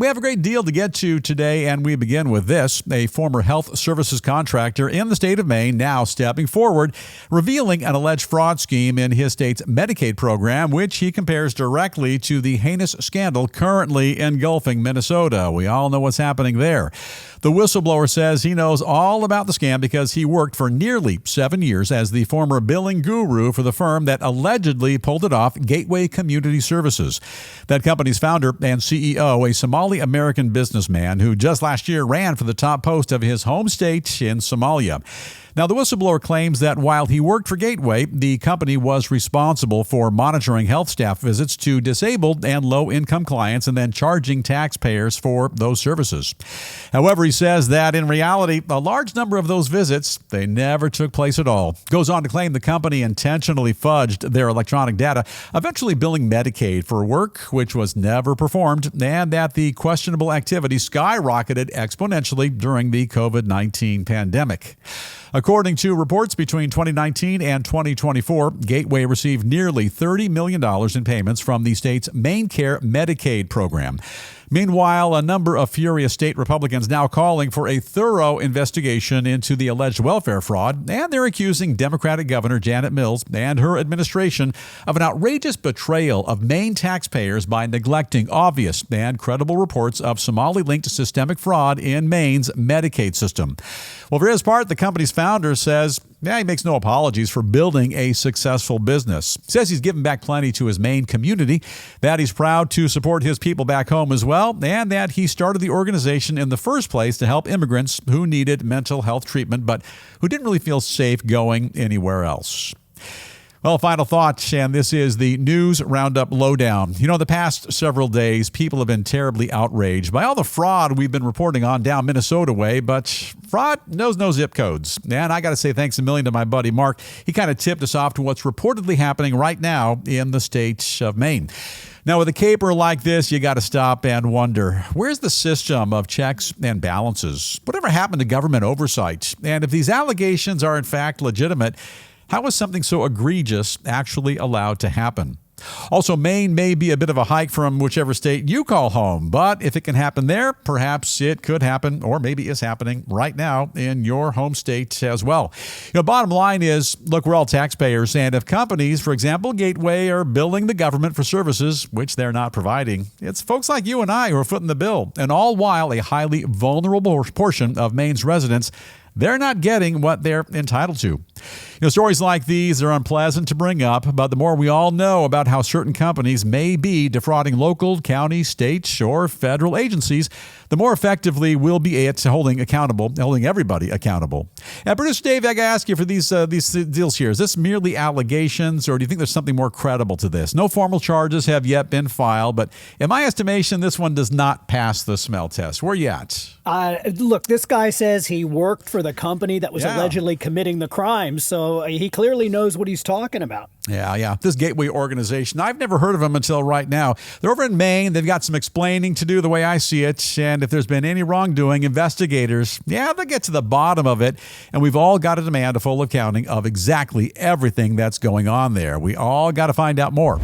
We have a great deal to get to today, and we begin with this. A former health services contractor in the state of Maine now stepping forward, revealing an alleged fraud scheme in his state's Medicaid program, which he compares directly to the heinous scandal currently engulfing Minnesota. We all know what's happening there. The whistleblower says he knows all about the scam because he worked for nearly 7 years as the former billing guru for the firm that allegedly pulled it off, Gateway Community Services. That company's founder and CEO, a Somali-American businessman who just last year ran for the top post of his home state in Somalia. Now, the whistleblower claims that while he worked for Gateway, the company was responsible for monitoring health staff visits to disabled and low-income clients and then charging taxpayers for those services. However, he says that in reality, a large number of those visits, they never took place at all. Goes on to claim the company intentionally fudged their electronic data, eventually billing Medicaid for work which was never performed, and that the questionable activity skyrocketed exponentially during the COVID-19 pandemic. According to reports between 2019 and 2024, Gateway received nearly $30 million in payments from the state's MaineCare Medicaid program. Meanwhile, a number of furious state Republicans now calling for a thorough investigation into the alleged welfare fraud, and they're accusing Democratic Governor Janet Mills and her administration of an outrageous betrayal of Maine taxpayers by neglecting obvious and credible reports of Somali-linked systemic fraud in Maine's Medicaid system. Well, for his part, the company's founder says he makes no apologies for building a successful business. Says he's given back plenty to his Maine community, that he's proud to support his people back home as well, and that he started the organization in the first place to help immigrants who needed mental health treatment but who didn't really feel safe going anywhere else. Well, final thought, and this is the News Roundup Lowdown. The past several days, people have been terribly outraged by all the fraud we've been reporting on down Minnesota way, but fraud knows no zip codes. And I got to say thanks a million to my buddy Mark. He kind of tipped us off to what's reportedly happening right now in the state of Maine. Now, with a caper like this, you got to stop and wonder, where's the system of checks and balances? Whatever happened to government oversight? And if these allegations are in fact legitimate, how is something so egregious actually allowed to happen? Also, Maine may be a bit of a hike from whichever state you call home, but if it can happen there, perhaps it could happen, or maybe is happening right now in your home state as well. Bottom line is, look, we're all taxpayers, and if companies, for example, Gateway, are billing the government for services which they're not providing, it's folks like you and I who are footing the bill, and all while a highly vulnerable portion of Maine's residents, they're not getting what they're entitled to. Stories like these are unpleasant to bring up, but the more we all know about how certain companies may be defrauding local, county, state, or federal agencies, the more effectively we'll be at holding everybody accountable. And producer Dave, I got to ask you for these deals here. Is this merely allegations, or do you think there's something more credible to this? No formal charges have yet been filed, but in my estimation, this one does not pass the smell test. Where are you at? Look, this guy says he worked for the company that was allegedly committing the crime, so he clearly knows what he's talking about. Yeah. This Gateway organization, I've never heard of them until right now. They're over in Maine. They've got some explaining to do the way I see it. And if there's been any wrongdoing, investigators, they'll get to the bottom of it. And we've all got to demand a full accounting of exactly everything that's going on there. We all got to find out more.